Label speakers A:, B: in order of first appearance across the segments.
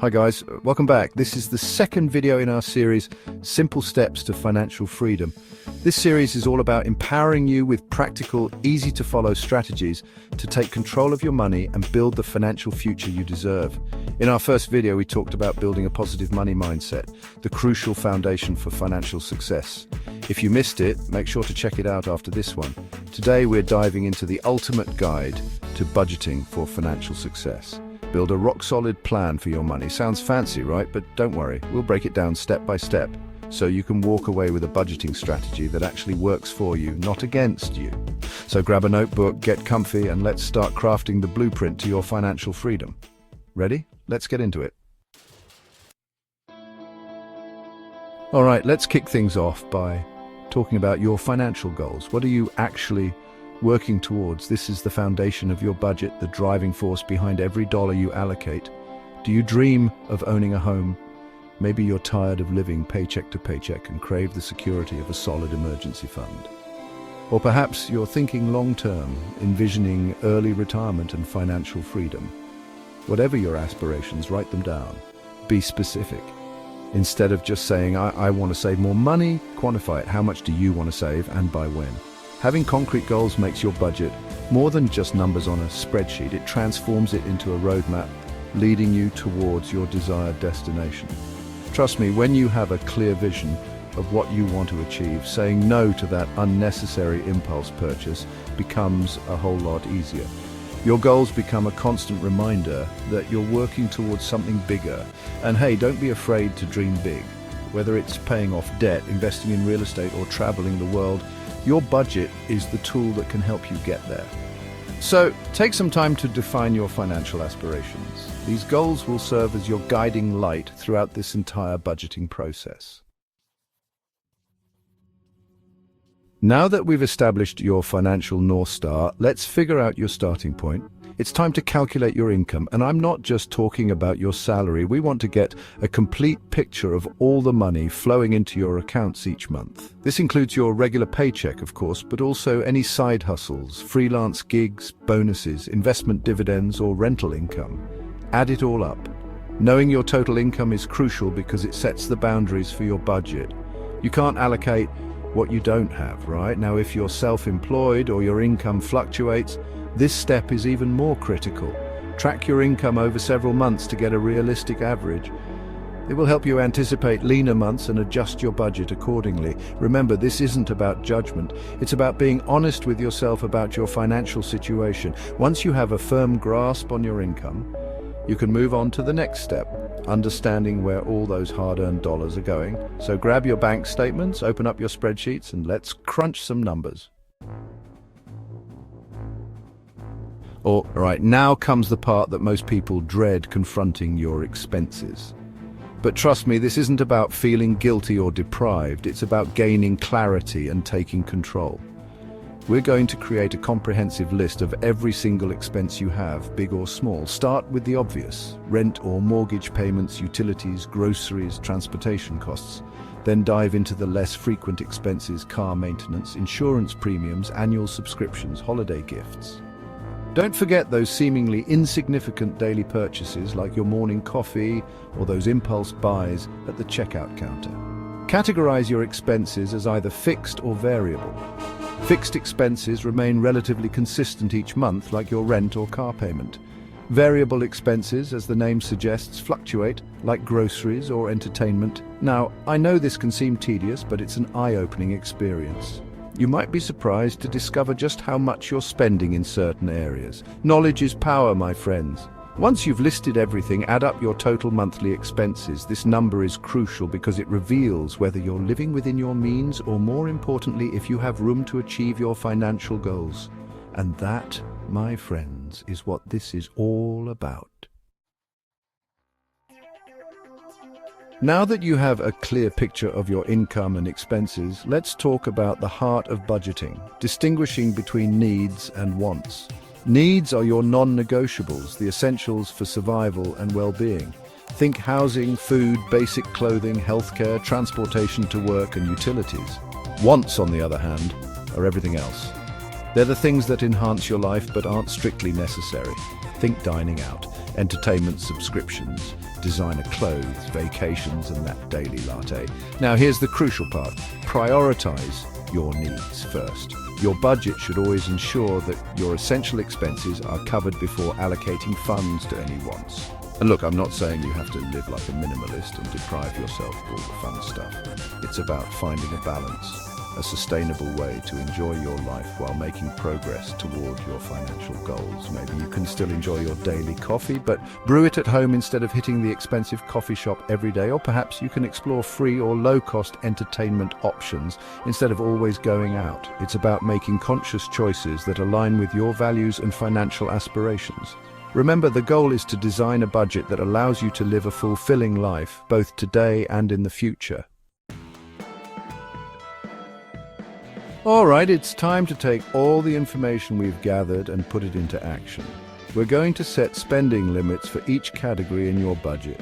A: Hi guys, welcome back. This is the second video in our series, Simple Steps to Financial Freedom. This series is all about empowering you with practical, easy-to-follow strategies to take control of your money and build the financial future you deserve. In our first video, we talked about building a positive money mindset, the crucial foundation for financial success. If you missed it, make sure to check it out after this one. Today, we're diving into the ultimate guide to budgeting for financial success. Build a rock-solid plan for your money. Sounds fancy, right? But don't worry, we'll break it down step by step so you can walk away with a budgeting strategy that actually works for you, not against you. So grab a notebook, get comfy, and let's start crafting the blueprint to your financial freedom. Ready? Let's get into it. All right, let's kick things off by talking about your financial goals. What are you actually working towards? This is the foundation of your budget, the driving force behind every dollar you allocate. Do you dream of owning a home? Maybe you're tired of living paycheck to paycheck and crave the security of a solid emergency fund. Or perhaps you're thinking long-term, envisioning early retirement and financial freedom. Whatever your aspirations, write them down. Be specific. Instead of just saying, I want to save more money, quantify it. How much do you want to save and by when? Having concrete goals makes your budget more than just numbers on a spreadsheet. It transforms it into a roadmap, leading you towards your desired destination. Trust me, when you have a clear vision of what you want to achieve, saying no to that unnecessary impulse purchase becomes a whole lot easier. Your goals become a constant reminder that you're working towards something bigger. And hey, don't be afraid to dream big. Whether it's paying off debt, investing in real estate, or traveling the world, your budget is the tool that can help you get there. So, take some time to define your financial aspirations. These goals will serve as your guiding light throughout this entire budgeting process. Now that we've established your financial North Star, let's figure out your starting point. It's time to calculate your income, and I'm not just talking about your salary. We want to get a complete picture of all the money flowing into your accounts each month. This includes your regular paycheck, of course, but also any side hustles, freelance gigs, bonuses, investment dividends, or rental income. Add it all up. Knowing your total income is crucial because it sets the boundaries for your budget. You can't allocate what you don't have, right? Now, if you're self-employed or your income fluctuates, this step is even more critical. Track your income over several months to get a realistic average. It will help you anticipate leaner months and adjust your budget accordingly. Remember, this isn't about judgment. It's about being honest with yourself about your financial situation. Once you have a firm grasp on your income, you can move on to the next step, understanding where all those hard-earned dollars are going. So grab your bank statements, open up your spreadsheets, and let's crunch some numbers. All right, now comes the part that most people dread, confronting your expenses. But trust me, this isn't about feeling guilty or deprived. It's about gaining clarity and taking control. We're going to create a comprehensive list of every single expense you have, big or small. Start with the obvious: rent or mortgage payments, utilities, groceries, transportation costs. Then dive into the less frequent expenses: car maintenance, insurance premiums, annual subscriptions, holiday gifts. Don't forget those seemingly insignificant daily purchases like your morning coffee or those impulse buys at the checkout counter. Categorize your expenses as either fixed or variable. Fixed expenses remain relatively consistent each month, like your rent or car payment. Variable expenses, as the name suggests, fluctuate, like groceries or entertainment. Now, I know this can seem tedious, but it's an eye-opening experience. You might be surprised to discover just how much you're spending in certain areas. Knowledge is power, my friends. Once you've listed everything, add up your total monthly expenses. This number is crucial because it reveals whether you're living within your means or, more importantly, if you have room to achieve your financial goals. And that, my friends, is what this is all about. Now that you have a clear picture of your income and expenses, let's talk about the heart of budgeting, distinguishing between needs and wants. Needs are your non-negotiables, the essentials for survival and well-being. Think housing, food, basic clothing, healthcare, transportation to work, and utilities. Wants, on the other hand, are everything else. They're the things that enhance your life but aren't strictly necessary. Think dining out, entertainment subscriptions, designer clothes, vacations, and that daily latte. Now here's the crucial part. Prioritize your needs first. Your budget should always ensure that your essential expenses are covered before allocating funds to any wants. And look, I'm not saying you have to live like a minimalist and deprive yourself of all the fun stuff. It's about finding a balance, a sustainable way to enjoy your life while making progress toward your financial goals. Maybe you can still enjoy your daily coffee, but brew it at home instead of hitting the expensive coffee shop every day. Or perhaps you can explore free or low-cost entertainment options instead of always going out. It's about making conscious choices that align with your values and financial aspirations. Remember, the goal is to design a budget that allows you to live a fulfilling life, both today and in the future. All right, it's time to take all the information we've gathered and put it into action. We're going to set spending limits for each category in your budget.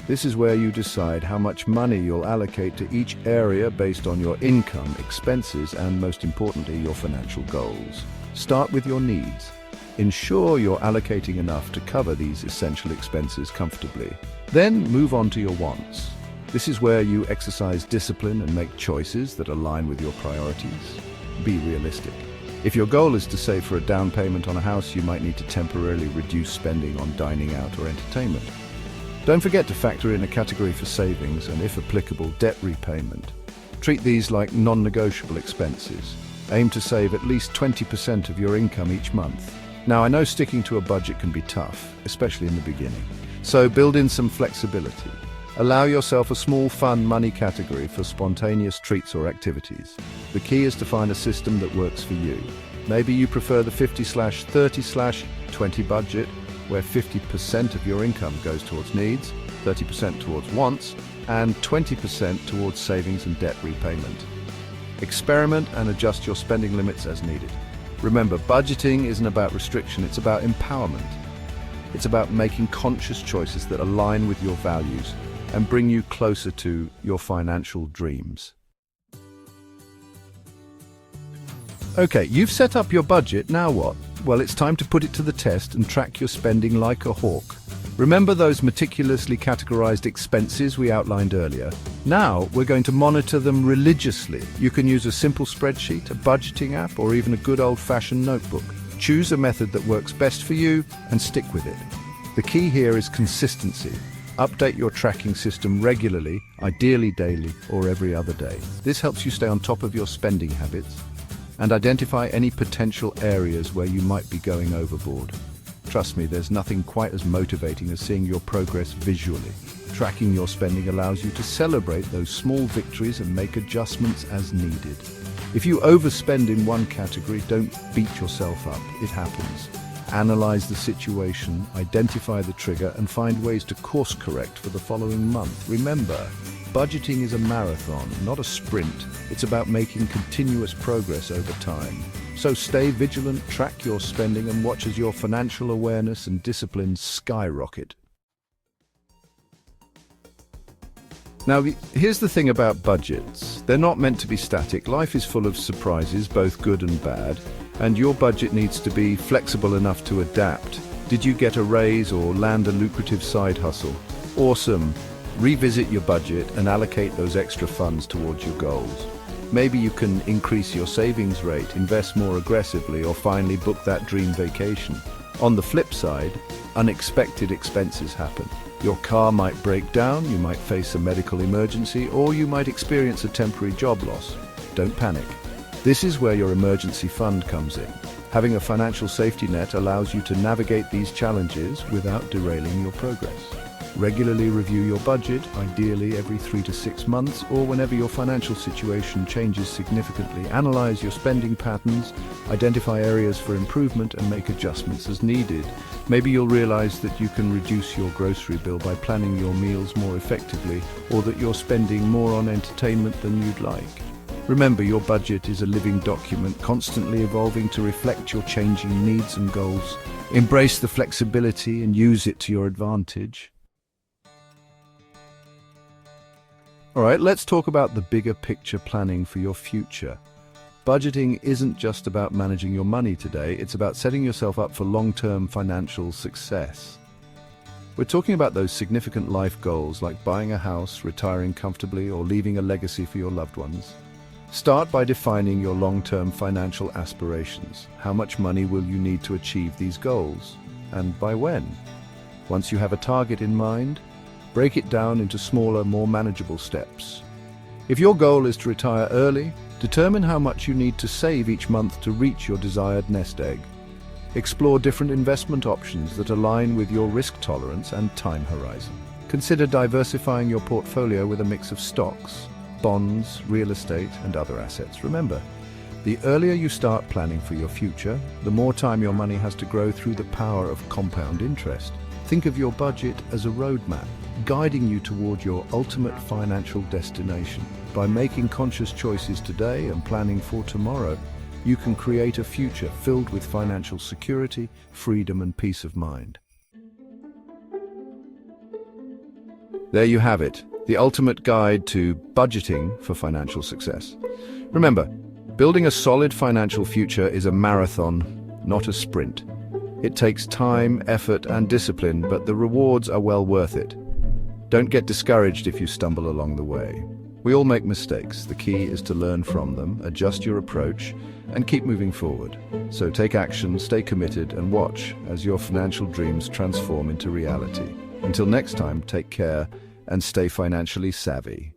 A: This is where you decide how much money you'll allocate to each area based on your income, expenses, and most importantly, your financial goals. Start with your needs. Ensure you're allocating enough to cover these essential expenses comfortably. Then move on to your wants. This is where you exercise discipline and make choices that align with your priorities. Be realistic. If your goal is to save for a down payment on a house, you might need to temporarily reduce spending on dining out or entertainment. Don't forget to factor in a category for savings and, if applicable, debt repayment. Treat these like non-negotiable expenses. Aim to save at least 20% of your income each month. Now, I know sticking to a budget can be tough, especially in the beginning. So build in some flexibility. Allow yourself a small fun money category for spontaneous treats or activities. The key is to find a system that works for you. Maybe you prefer the 50/30/20 budget, where 50% of your income goes towards needs, 30% towards wants, and 20% towards savings and debt repayment. Experiment and adjust your spending limits as needed. Remember, budgeting isn't about restriction, it's about empowerment. It's about making conscious choices that align with your values and bring you closer to your financial dreams. Okay, you've set up your budget, now what? Well, it's time to put it to the test and track your spending like a hawk. Remember those meticulously categorized expenses we outlined earlier? Now we're going to monitor them religiously. You can use a simple spreadsheet, a budgeting app, or even a good old-fashioned notebook. Choose a method that works best for you and stick with it. The key here is consistency. Update your tracking system regularly, ideally daily or every other day. This helps you stay on top of your spending habits and identify any potential areas where you might be going overboard. Trust me, there's nothing quite as motivating as seeing your progress visually. Tracking your spending allows you to celebrate those small victories and make adjustments as needed. If you overspend in one category, don't beat yourself up. It happens. Analyze the situation, identify the trigger, and find ways to course correct for the following month. Remember, budgeting is a marathon, not a sprint. It's about making continuous progress over time. So stay vigilant, track your spending, and watch as your financial awareness and discipline skyrocket. Now, here's the thing about budgets. They're not meant to be static. Life is full of surprises, both good and bad, and your budget needs to be flexible enough to adapt. Did you get a raise or land a lucrative side hustle? Awesome. Revisit your budget and allocate those extra funds towards your goals. Maybe you can increase your savings rate, invest more aggressively, or finally book that dream vacation. On the flip side, unexpected expenses happen. Your car might break down, you might face a medical emergency, or you might experience a temporary job loss. Don't panic. This is where your emergency fund comes in. Having a financial safety net allows you to navigate these challenges without derailing your progress. Regularly review your budget, ideally every 3 to 6 months, or whenever your financial situation changes significantly. Analyze your spending patterns, identify areas for improvement, and make adjustments as needed. Maybe you'll realize that you can reduce your grocery bill by planning your meals more effectively, or that you're spending more on entertainment than you'd like. Remember, your budget is a living document, constantly evolving to reflect your changing needs and goals. Embrace the flexibility and use it to your advantage. All right, let's talk about the bigger picture planning for your future. Budgeting isn't just about managing your money today, it's about setting yourself up for long-term financial success. We're talking about those significant life goals like buying a house, retiring comfortably, or leaving a legacy for your loved ones. Start by defining your long-term financial aspirations. How much money will you need to achieve these goals? And by when? Once you have a target in mind, break it down into smaller, more manageable steps. If your goal is to retire early, determine how much you need to save each month to reach your desired nest egg. Explore different investment options that align with your risk tolerance and time horizon. Consider diversifying your portfolio with a mix of stocks, bonds, real estate, and other assets. Remember, the earlier you start planning for your future, the more time your money has to grow through the power of compound interest. Think of your budget as a roadmap, guiding you toward your ultimate financial destination. By making conscious choices today and planning for tomorrow, you can create a future filled with financial security, freedom, and peace of mind. There you have it, the ultimate guide to budgeting for financial success. Remember, building a solid financial future is a marathon, not a sprint. It takes time, effort, and discipline, but the rewards are well worth it. Don't get discouraged if you stumble along the way. We all make mistakes. The key is to learn from them, adjust your approach, and keep moving forward. So take action, stay committed, and watch as your financial dreams transform into reality. Until next time, take care and stay financially savvy.